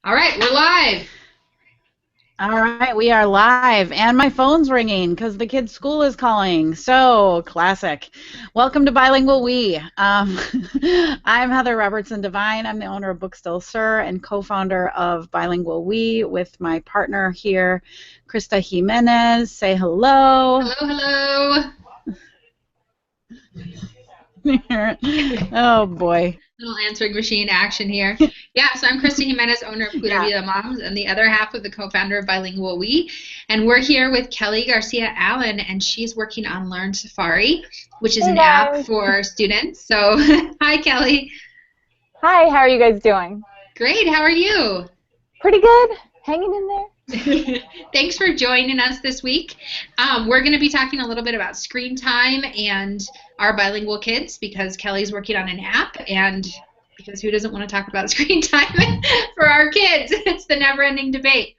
All right, we're live. All right, we are live, and my phone's ringing because the kid's school is calling. So classic. Welcome to Bilingual We. I'm Heather Robertson Devine. I'm the owner of Book Still Sir and co-founder of Bilingual We with my partner here, Krista Jimenez. Say hello. Hello, hello. Oh boy. Little answering machine action here. Yeah, so I'm Krista Jimenez, owner of Pura Yeah. Vida Moms, and the other half of the co-founder of Bilingual We. And we're here with Keli Garcia Allen, and she's working on Learn Safari, which is Hey an app guys. for students. So, hi, Keli. Hi, how are you guys doing? Great. How are you? Pretty good. Hanging in there. Thanks for joining us this week. We're going to be talking a little bit about screen time and our bilingual kids because Kelly's working on an app, and because who doesn't want to talk about screen time for our kids? It's the never-ending debate.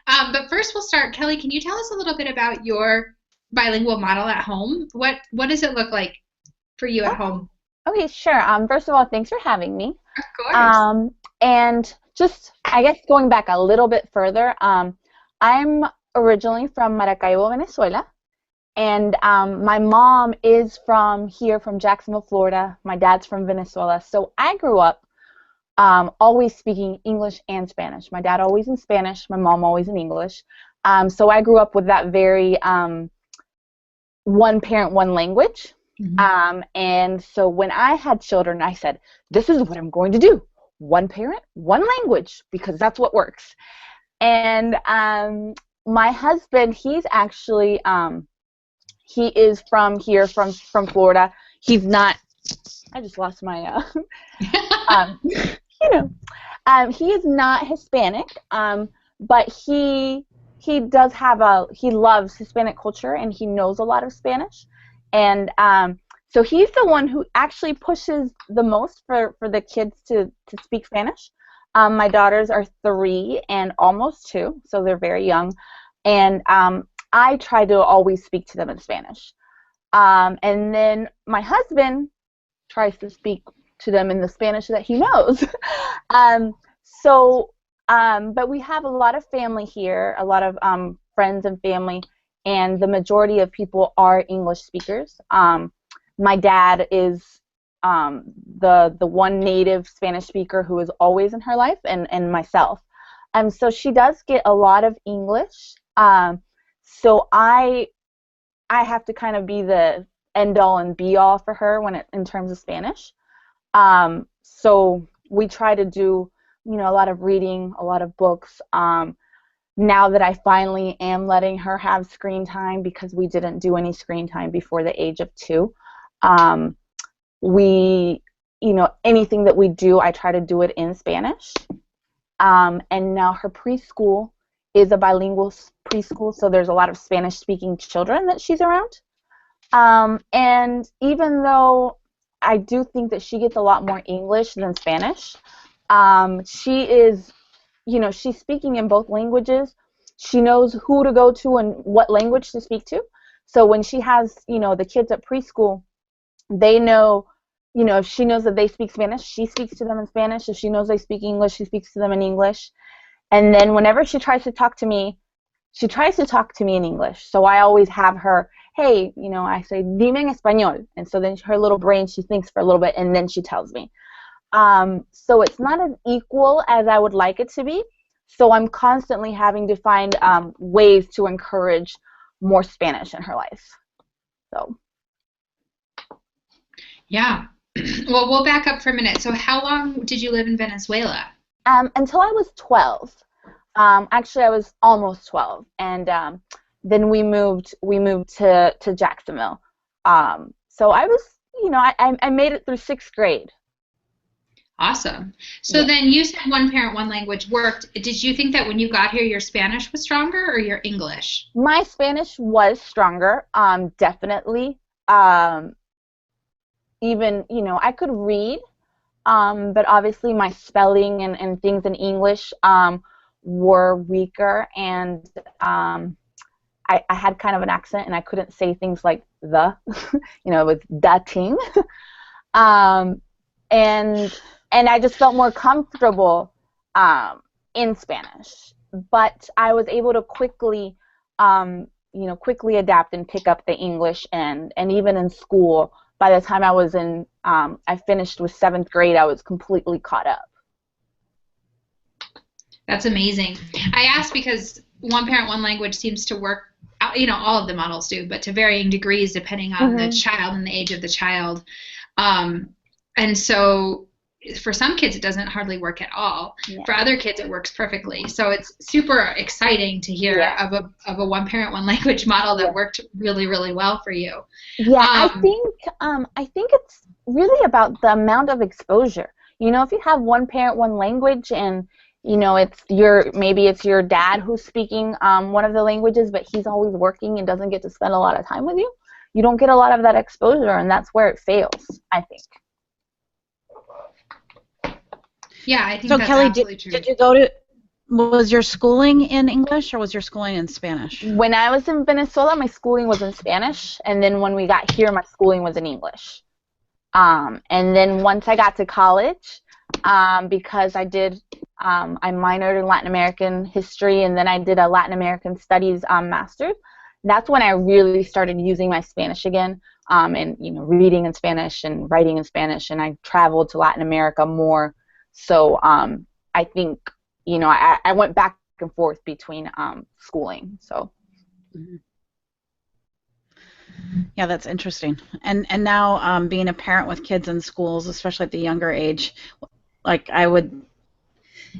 But first we'll start. Kelly, can you tell us a little bit about your bilingual model at home? What does it look like for you at home? Okay, sure. First of all, thanks for having me. Of course. And just, I guess, going back a little bit further, I'm originally from Maracaibo, Venezuela, and my mom is from here, from Jacksonville, Florida. My dad's from Venezuela, so I grew up always speaking English and Spanish. My dad always in Spanish, my mom always in English. So I grew up with that very one parent, one language. And so when I had children, I said, this is what I'm going to do. One parent, one language, because that's what works. And my husband, he's actually, he is from here, from Florida. He's not, I just lost my, he is not Hispanic, but he does have he loves Hispanic culture, and he knows a lot of Spanish. And so he's the one who actually pushes the most for the kids to speak Spanish. My daughters are 3 and almost 2, so they're very young. And I try to always speak to them in Spanish. And then my husband tries to speak to them in the Spanish that he knows. But we have a lot of family here, a lot of friends and family, and the majority of people are English speakers. My dad is the one native Spanish speaker who is always in her life, and myself. So she does get a lot of English. So I have to kind of be the end-all and be-all for her in terms of Spanish. So we try to do, a lot of reading, a lot of books. Now that I finally am letting her have screen time, because we didn't do any screen time before the age of 2, anything that we do, I try to do it in Spanish. And now her preschool is a bilingual preschool, so there's a lot of Spanish-speaking children that she's around. And even though I do think that she gets a lot more English than Spanish, she is, she's speaking in both languages. She knows who to go to and what language to speak to. So when she has, the kids at preschool, they know, if she knows that they speak Spanish, she speaks to them in Spanish. If she knows they speak English, she speaks to them in English. And then whenever she tries to talk to me, she tries to talk to me in English. So I always have her, hey, I say, dime en español. And so then her little brain, she thinks for a little bit, and then she tells me. So it's not as equal as I would like it to be. So I'm constantly having to find ways to encourage more Spanish in her life. So. Yeah. Well, we'll back up for a minute. So how long did you live in Venezuela? Until I was 12. Actually, I was almost 12, and then we moved to Jacksonville. So I was, I made it through 6th grade. Awesome. So then you said one parent, one language worked. Did you think that when you got here your Spanish was stronger or your English? My Spanish was stronger, definitely. Even, I could read, but obviously my spelling and things in English were weaker, and I had kind of an accent, and I couldn't say things like the, with that ting. And I just felt more comfortable in Spanish, but I was able to quickly, quickly adapt and pick up the English, and even in school, by the time I was I finished with 7th grade, I was completely caught up. That's amazing. I asked because one parent, one language seems to work, all of the models do, but to varying degrees depending on the child and the age of the child. And so for some kids, it doesn't hardly work at all. Yeah. For other kids, it works perfectly. So it's super exciting to hear of a one parent, one language model that worked really, really well for you. Yeah, I think it's really about the amount of exposure. If you have one parent, one language, and maybe it's your dad who's speaking one of the languages, but he's always working and doesn't get to spend a lot of time with you. You don't get a lot of that exposure, and that's where it fails, I think. Yeah, I think so that's Keli, absolutely true. Did you go to? Was your schooling in English or was your schooling in Spanish? When I was in Venezuela, my schooling was in Spanish, and then when we got here, my schooling was in English. And then once I got to college, because I minored in Latin American history, and then I did a Latin American studies master's. That's when I really started using my Spanish again, and reading in Spanish and writing in Spanish, and I traveled to Latin America more. So I think I went back and forth between schooling. So. Yeah, that's interesting. And now being a parent with kids in schools, especially at the younger age,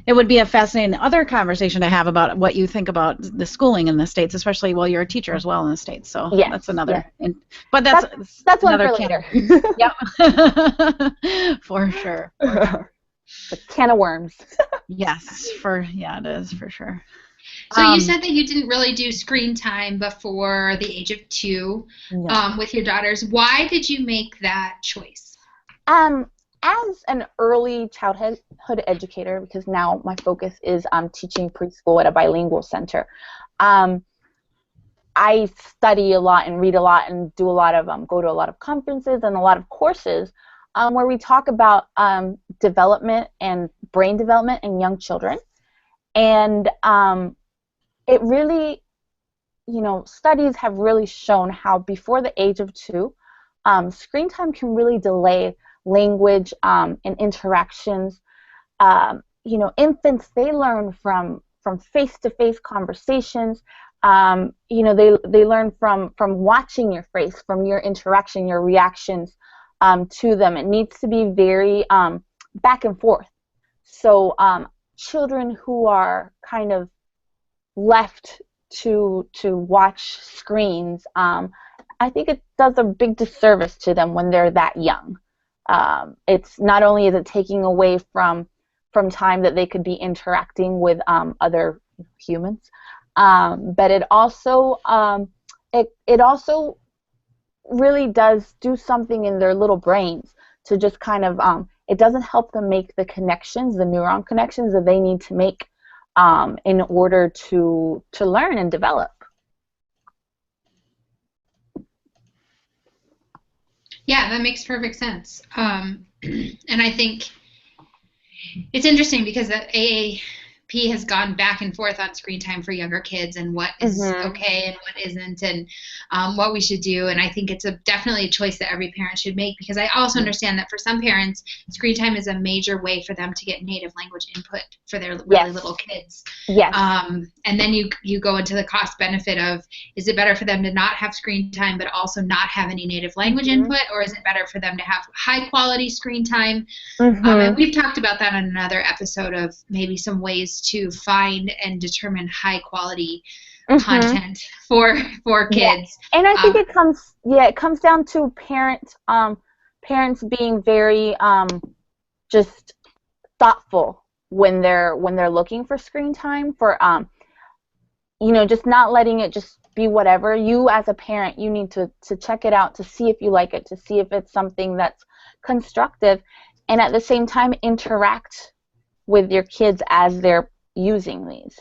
it would be a fascinating other conversation to have about what you think about the schooling in the States, especially while you're a teacher as well in the States. So that's another. Yeah. But that's one another for later. Yep. For sure. A can of worms. Yes, it is for sure. So you said that you didn't really do screen time before the age of 2 with your daughters. Why did you make that choice? As an early childhood educator, because now my focus is teaching preschool at a bilingual center, I study a lot and read a lot and do a lot of go to a lot of conferences and a lot of courses where we talk about development and brain development in young children. And it really, studies have really shown how before the age of 2, screen time can really delay language and interactions. Infants, they learn from face-to-face conversations. They learn from watching your face, from your interaction, your reactions to them. It needs to be very back and forth. So children who are kind of left to watch screens, I think it does a big disservice to them when they're that young. It's not only is it taking away from time that they could be interacting with other humans, but it also really does do something in their little brains to just kind of it doesn't help them make the connections, the neuron connections that they need to make in order to learn and develop. Yeah, that makes perfect sense. And I think it's interesting because the AAP has gone back and forth on screen time for younger kids and what is okay and what isn't, and what we should do. And I think it's definitely a choice that every parent should make, because I also understand that for some parents, screen time is a major way for them to get native language input for their really little kids. Yes. And then you go into the cost benefit of, is it better for them to not have screen time but also not have any native language input, or is it better for them to have high quality screen time? And we've talked about that on another episode of maybe some ways to find and determine high quality content for kids. Yeah. And I think it comes down to parents being very just thoughtful when they're looking for screen time, for just not letting it just be whatever. You as a parent, you need to check it out to see if you like it, to see if it's something that's constructive, and at the same time interact with your kids as they're using these.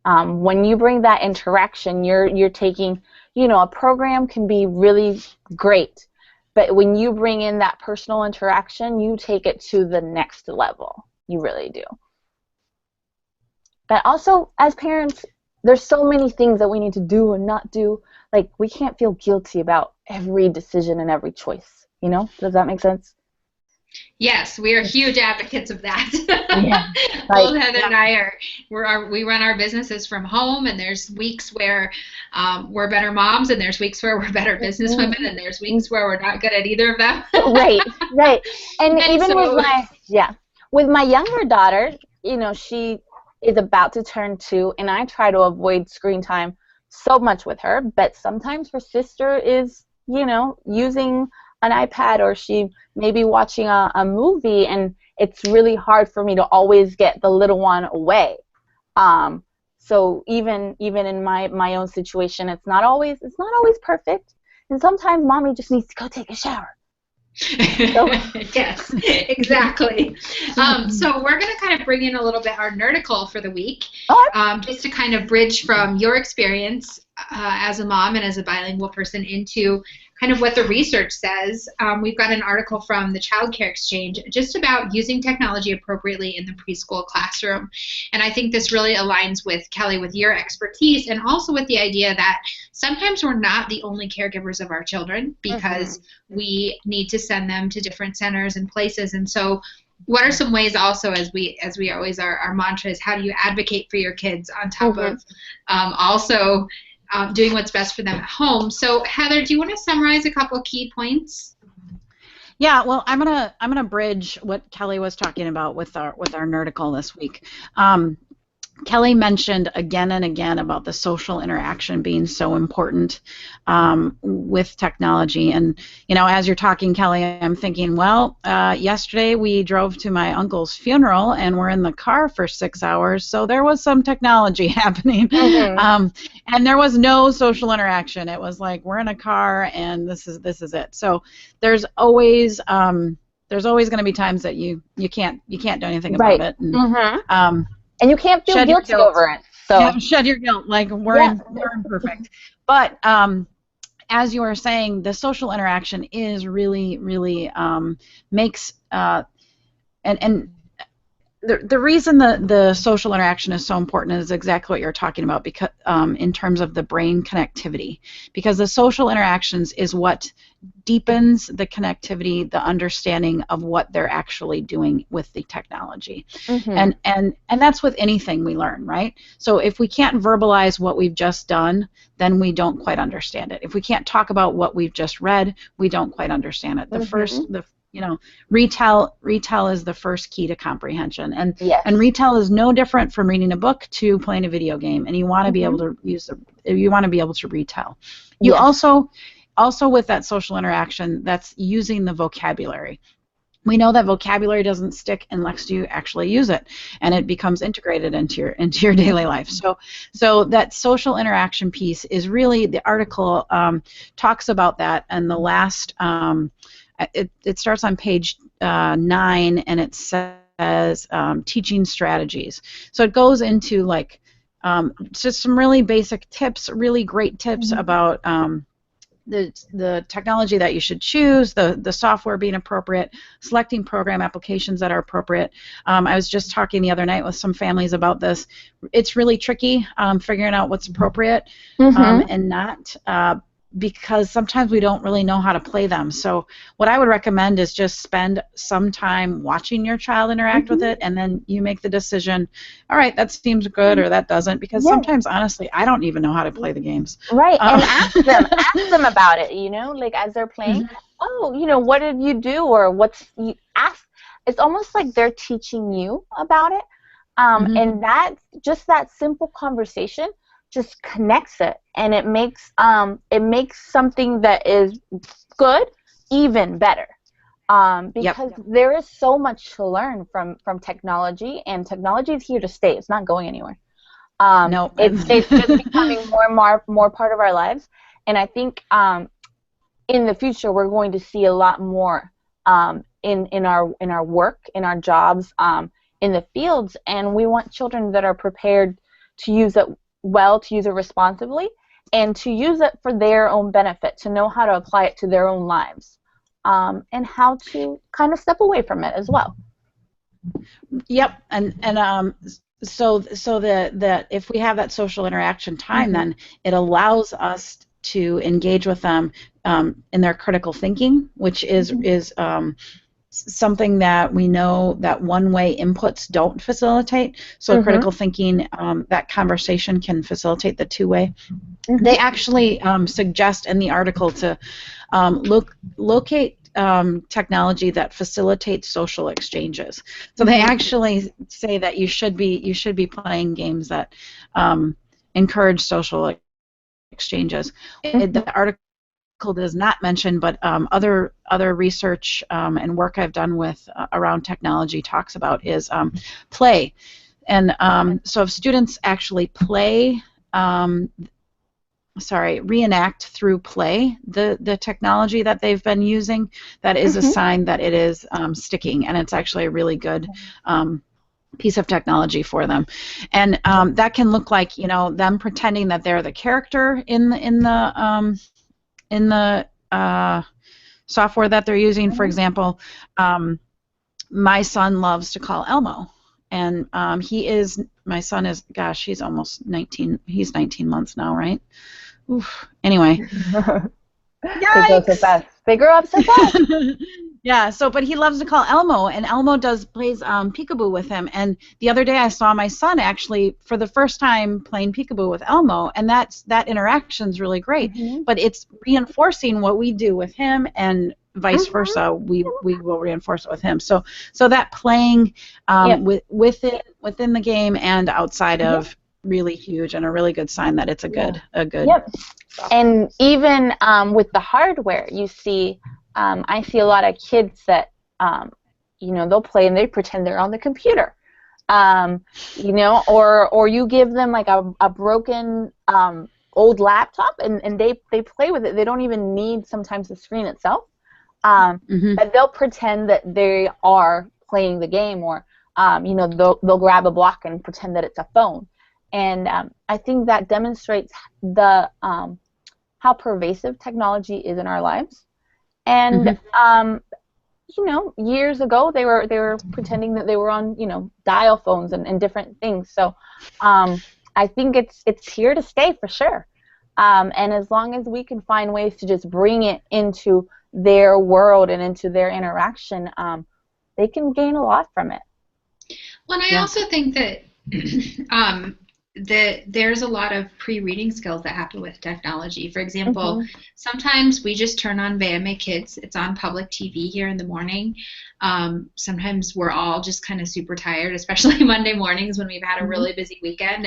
When you bring that interaction, you're taking, a program can be really great, but when you bring in that personal interaction, you take it to the next level. You really do. But also, as parents, there's so many things that we need to do and not do. Like, we can't feel guilty about every decision and every choice. You know? Does that make sense? Yes, we are huge advocates of that. Yeah. Both Heather and I we run our businesses from home, and there's weeks where we're better moms, and there's weeks where we're better businesswomen, and there's weeks where we're not good at either of them. Right. And even so, with my younger daughter, you know, she is about to turn 2, and I try to avoid screen time so much with her, but sometimes her sister is, you know, using an iPad, or she may be watching a movie, and it's really hard for me to always get the little one away. So even in my own situation, it's not always perfect, and sometimes mommy just needs to go take a shower. Yes, exactly. So we're going to kind of bring in a little bit our nerdicle for the week, just to kind of bridge from your experience as a mom and as a bilingual person into kind of what the research says. We've got an article from the Child Care Exchange just about using technology appropriately in the preschool classroom. And I think this really aligns with, Kelly, with your expertise, and also with the idea that sometimes we're not the only caregivers of our children, because we need to send them to different centers and places. And so what are some ways also, as we always, our mantra is, how do you advocate for your kids on top of also doing what's best for them at home? So Heather, do you want to summarize a couple of key points? Yeah, well, I'm gonna bridge what Kelly was talking about with our nerdicle this week. Kelly mentioned again and again about the social interaction being so important with technology. And, you know, as you're talking, Kelly, I'm thinking, well, yesterday we drove to my uncle's funeral and we're in the car for 6 hours, so there was some technology happening. And there was no social interaction. It was like, we're in a car and this is it. So there's always going to be times that you can't do anything about it. And, and you can't feel guilty over it. So yeah, shed your guilt, like we're imperfect. But as you were saying, the social interaction is really, really makes and the reason the social interaction is so important is exactly what you're talking about, because in terms of the brain connectivity, because the social interactions is what deepens the connectivity, the understanding of what they're actually doing with the technology. And that's with anything we learn, right? So if we can't verbalize what we've just done, then we don't quite understand it. If we can't talk about what we've just read, we don't quite understand it. Retell is the first key to comprehension, and retell is no different from reading a book to playing a video game, and you want to be able to retell. You also with that social interaction, that's using the vocabulary. We know that vocabulary doesn't stick unless you actually use it, and it becomes integrated into your daily life. So that social interaction piece is really, the article talks about that, and the last it starts on page 9, and it says teaching strategies. So it goes into like just some really basic tips, really great tips about the technology that you should choose, the software being appropriate, selecting program applications that are appropriate. I was just talking the other night with some families about this. It's really tricky figuring out what's appropriate and not, because sometimes we don't really know how to play them. So what I would recommend is just spend some time watching your child interact with it, and then you make the decision, all right, that seems good or that doesn't, because sometimes, honestly, I don't even know how to play the games. Right, and ask them about it, you know, like as they're playing, oh, you know, what did you do, or you ask. It's almost like they're teaching you about it, and that simple conversation just connects it, and it makes something that is good even better, because there is so much to learn from technology, and technology is here to stay. It's not going anywhere. It's just becoming more and more part of our lives, and I think in the future we're going to see a lot more in our work, in our jobs, in the fields, and we want children that are prepared to use it well, to use it responsibly, and to use it for their own benefit, to know how to apply it to their own lives, and how to kind of step away from it as well. Yep, and so that if we have that social interaction time, then it allows us to engage with them in their critical thinking, which is something that we know that one-way inputs don't facilitate. So critical thinking, that conversation can facilitate the two-way. They actually suggest in the article to locate technology that facilitates social exchanges. So they actually say that you should be playing games that encourage social exchanges. The article does not mention, but other research and work I've done with around technology talks about is play. And so if students actually play, reenact through play the technology that they've been using, that is a sign that it is sticking, and it's actually a really good piece of technology for them. And that can look like, them pretending that they're the character in the software that they're using. For example, my son loves to call Elmo, and my son is, gosh, he's almost 19. He's 19 months now, right? Oof. Anyway. Yikes! They grow up so fast. Yeah, but he loves to call Elmo, and Elmo plays peekaboo with him. And the other day I saw my son actually, for the first time, playing peekaboo with Elmo, and that interaction's really great. But it's reinforcing what we do with him, and vice versa. We will reinforce it with him. So that playing within the game and outside of, really huge, and a really good sign that it's a good. Yep. And even with the hardware, you see. I see a lot of kids that, they'll play and they pretend they're on the computer, or you give them like a broken old laptop and they play with it. They don't even need sometimes the screen itself, but they'll pretend that they are playing the game, or they'll grab a block and pretend that it's a phone. And I think that demonstrates the how pervasive technology is in our lives. And years ago they were pretending that they were on dial phones and different things. So I think it's here to stay for sure. And as long as we can find ways to just bring it into their world and into their interaction, they can gain a lot from it. Well, and I also think that there's a lot of pre-reading skills that happen with technology. For example, sometimes we just turn on VMA Kids. It's on public TV here in the morning. Sometimes we're all just kind of super tired, especially Monday mornings when we've had a really busy weekend.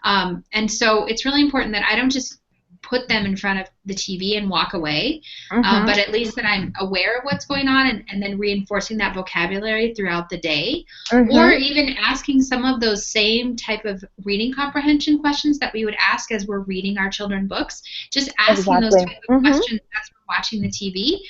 And so it's really important that I don't just put them in front of the TV and walk away, but at least that I'm aware of what's going on, and then reinforcing that vocabulary throughout the day, or even asking some of those same type of reading comprehension questions that we would ask as we're reading our children books, just asking those type of questions as we're watching the TV.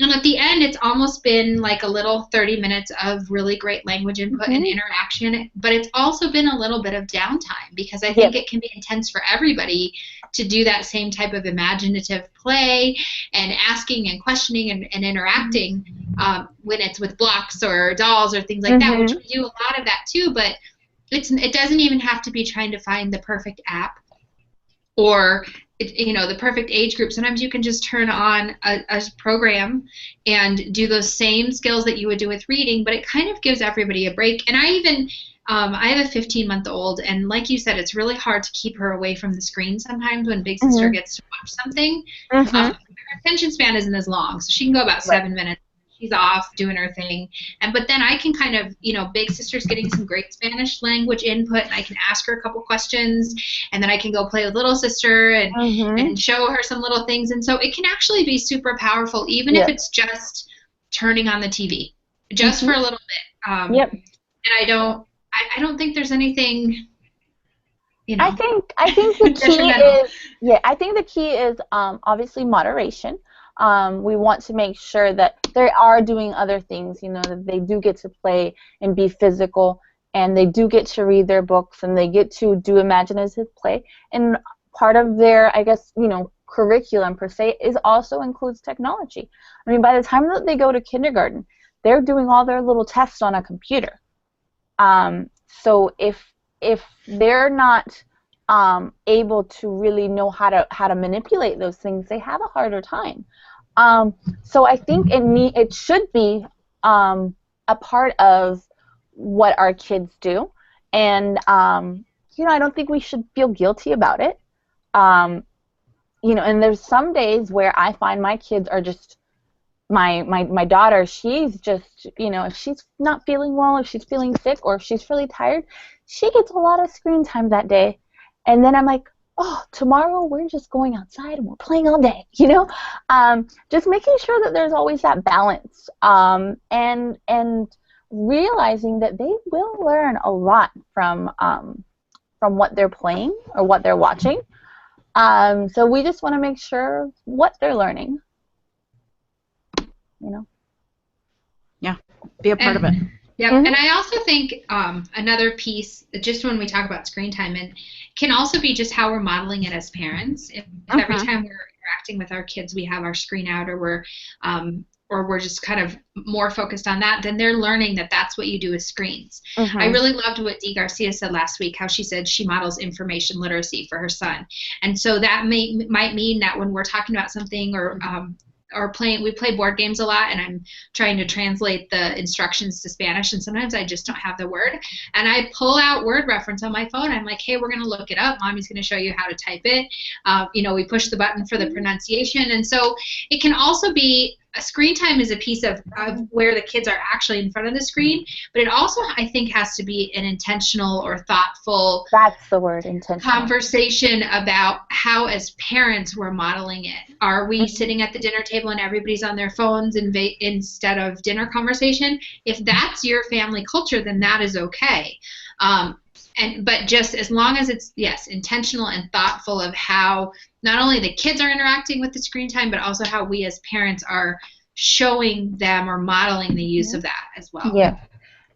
And at the end, it's almost been like a little 30 minutes of really great language input and interaction, but it's also been a little bit of downtime, because I think it can be intense for everybody to do that same type of imaginative play and asking and questioning and interacting when it's with blocks or dolls or things like that, which we do a lot of that too, but it doesn't even have to be trying to find the perfect app or the perfect age group. Sometimes you can just turn on a program and do those same skills that you would do with reading, but it kind of gives everybody a break. And I have a 15-month-old, and like you said, it's really hard to keep her away from the screen sometimes when Big Sister gets to watch something. Her attention span isn't as long, so she can go about 7 minutes. She's off doing her thing, but then I can kind of, Big Sister's getting some great Spanish language input, and I can ask her a couple questions, and then I can go play with Little Sister and show her some little things, and so it can actually be super powerful, even if it's just turning on the TV, just for a little bit. And I don't think there's anything. I think the key is I think the key is obviously moderation. We want to make sure that they are doing other things, that they do get to play and be physical, and they do get to read their books, and they get to do imaginative play. And part of their, I guess, curriculum per se also includes technology. I mean, by the time that they go to kindergarten, they're doing all their little tests on a computer. So if if they're not able to really know how to manipulate those things, they have a harder time. So I think it should be a part of what our kids do, and I don't think we should feel guilty about it. And there's some days where I find my kids are just my daughter. She's just if she's not feeling well, if she's feeling sick, or if she's really tired, she gets a lot of screen time that day. And then I'm like, oh, tomorrow we're just going outside and we're playing all day, just making sure that there's always that balance, and realizing that they will learn a lot from what they're playing or what they're watching. So we just want to make sure what they're learning, Yeah, be a part of it. Yeah, and I also think another piece, just when we talk about screen time, and can also be just how we're modeling it as parents. If every time we're interacting with our kids, we have our screen out, or we're just kind of more focused on that, then they're learning that that's what you do with screens. I really loved what Keli Garcia said last week, how she said she models information literacy for her son. And so that might mean that when we're talking about something or playing, we play board games a lot, and I'm trying to translate the instructions to Spanish, and sometimes I just don't have the word, and I pull out word reference on my phone. I'm like, hey, we're going to look it up. Mommy's going to show you how to type it. We push the button for the pronunciation. And so it can also be a screen time is a piece of where the kids are actually in front of the screen, but it also, I think, has to be an intentional or thoughtful, that's the word, intentional, conversation about how, as parents, we're modeling it. Are we sitting at the dinner table and everybody's on their phones instead of dinner conversation? If that's your family culture, then that is okay. But just as long as it's, yes, intentional and thoughtful of how not only the kids are interacting with the screen time, but also how we as parents are showing them or modeling the use of that as well. Yeah.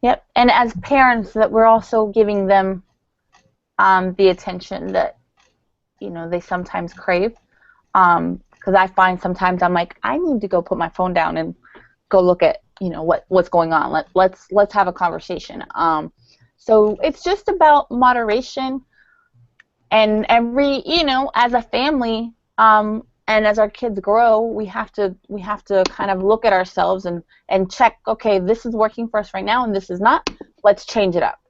Yep. And as parents, that we're also giving them the attention that they sometimes crave. Because I find sometimes I'm like, I need to go put my phone down and go look at what's going on. Let's have a conversation. So it's just about moderation, and as a family, and as our kids grow, we have to kind of look at ourselves and check, okay, this is working for us right now, and this is not. Let's change it up.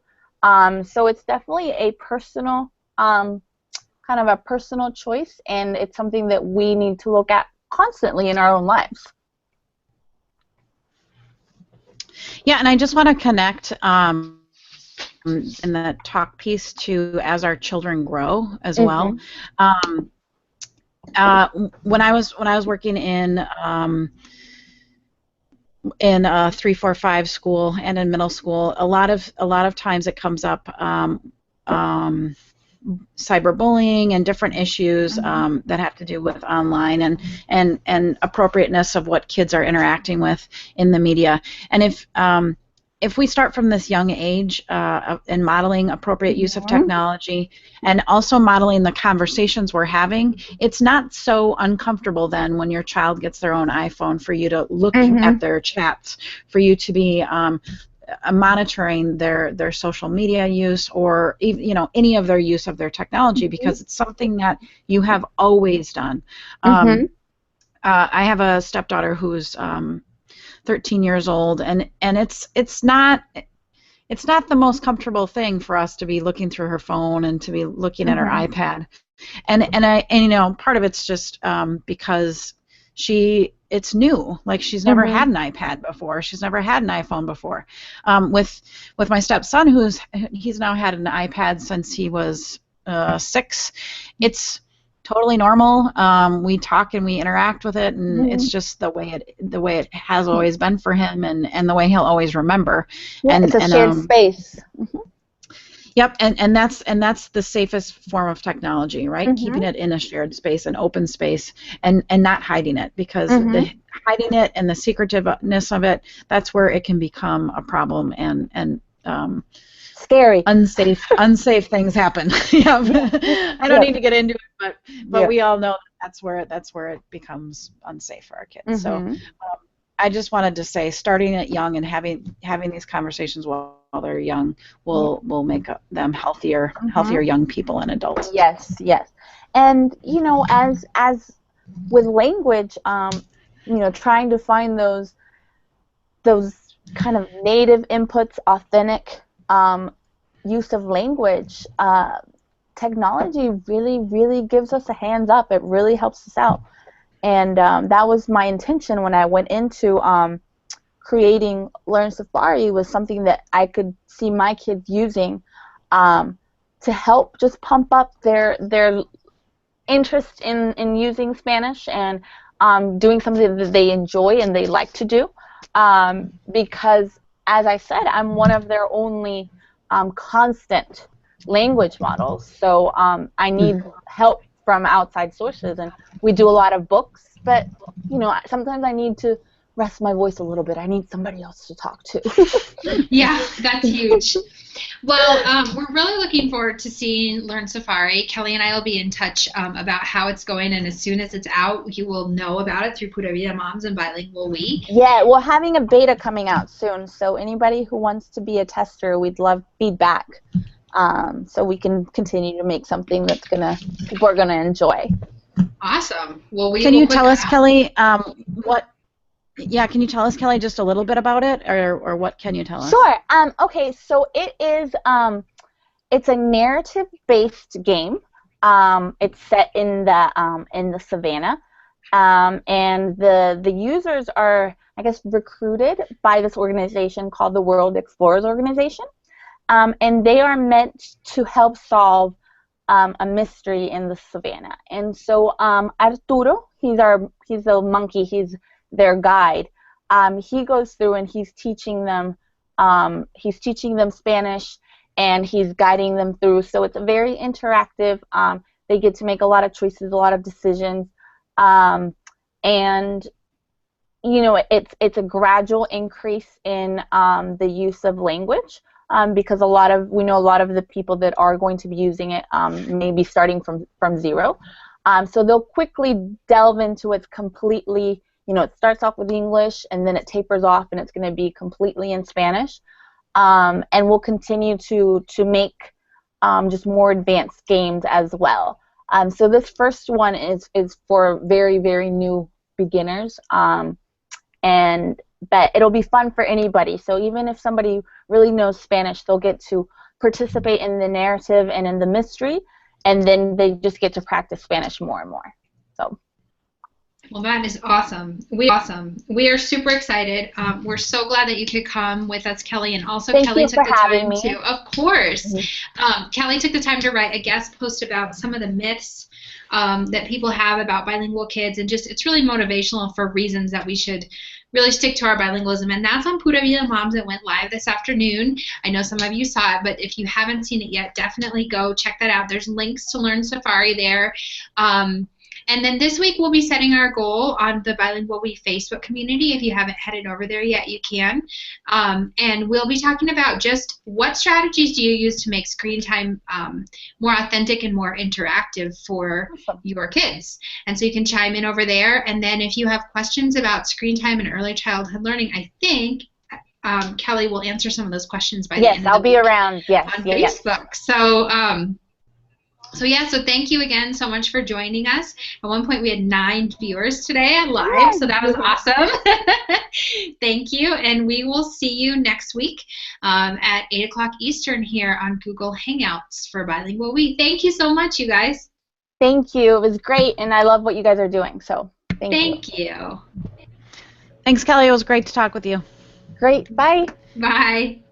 So it's definitely a personal, kind of a personal choice, and it's something that we need to look at constantly in our own lives. Yeah, and I just want to connect in the talk piece to as our children grow as well. When I was working in a 3, 4, 5 school and in middle school, a lot of times it comes up cyberbullying and different issues that have to do with online and appropriateness of what kids are interacting with in the media. And if we start from this young age in modeling appropriate use of technology and also modeling the conversations we're having, it's not so uncomfortable then when your child gets their own iPhone for you to look at their chats, for you to be monitoring their social media use or any of their use of their technology, because it's something that you have always done. I have a stepdaughter who's 13 years old, and it's not the most comfortable thing for us to be looking through her phone and to be looking at her iPad, and part of it's just because it's new. Like, she's never had an iPad before. She's never had an iPhone before. With my stepson, he's now had an iPad since he was 6. It's totally normal. We talk and we interact with it, and it's just the way it has always been for him, and the way he'll always remember. Yeah, and it's a shared space. Yep, and that's the safest form of technology, right? Keeping it in a shared space, an open space, and not hiding it, because the hiding it and the secretiveness of it, that's where it can become a problem and scary. Unsafe things happen. I don't need to get into it, but we all know that's where it becomes unsafe for our kids. So I just wanted to say, starting it young and having these conversations while they're young will make them healthier young people and adults. Yes, yes. And as with language, trying to find those kind of native inputs, authentic use of language, technology really, really gives us a hands up. It really helps us out. And that was my intention when I went into creating Learn Safari, was something that I could see my kids using to help just pump up their interest in using Spanish and doing something that they enjoy and they like to do. Because, as I said, I'm one of their only constant language models. So I need help from outside sources, and we do a lot of books, but sometimes I need to rest my voice a little bit. I need somebody else to talk to. Yeah, that's huge. Well, we're really looking forward to seeing Learn Safari. Kelly and I will be in touch about how it's going, and as soon as it's out, you will know about it through Pura Vida Moms and BilingualWe. Yeah, we're having a beta coming out soon, so anybody who wants to be a tester, we'd love feedback, so we can continue to make something that's people are gonna enjoy. Awesome. Well, can you tell us, Kelly, can you tell us, Kelly, just a little bit about it, or what can you tell us? Sure. Okay, so it is it's a narrative-based game. It's set in the savannah, and the users are, I guess, recruited by this organization called the World Explorers Organization, and they are meant to help solve a mystery in the savannah. And so Arturo, he's a monkey. He's their guide. He goes through and he's teaching them Spanish, and he's guiding them through. So it's very interactive. They get to make a lot of choices, a lot of decisions, and it's a gradual increase in the use of language, because we know a lot of the people that are going to be using it may be starting from zero. So they'll quickly delve into it completely. It starts off with English, and then it tapers off, and it's going to be completely in Spanish. And we'll continue to make just more advanced games as well. So this first one is for very, very new beginners, but it'll be fun for anybody. So even if somebody really knows Spanish, they'll get to participate in the narrative and in the mystery, and then they just get to practice Spanish more and more. So. Well, that is awesome. We are super excited. We're so glad that you could come with us, Kelly, and also Kelly took the time to, of course, Kelly took the time to write a guest post about some of the myths that people have about bilingual kids, and just it's really motivational for reasons that we should really stick to our bilingualism, and that's on Pura Vida Moms. It went live this afternoon. I know some of you saw it, but if you haven't seen it yet, definitely go check that out. There's links to Learn Safari there. And then this week we'll be setting our goal on the BilingualWe Facebook community. If you haven't headed over there yet, you can. And we'll be talking about just what strategies do you use to make screen time more authentic and more interactive for your kids. And so you can chime in over there. And then if you have questions about screen time and early childhood learning, I think Kelly will answer some of those questions by the end of the week. Yes, I'll be around. Yes, on Facebook. So thank you again so much for joining us. At one point we had 9 viewers today live, so that was awesome. Thank you, and we will see you next week at 8 o'clock Eastern here on Google Hangouts for BilingualWe. Thank you so much, you guys. Thank you. It was great, and I love what you guys are doing, so thank you. Thanks, Kelly. It was great to talk with you. Great. Bye. Bye.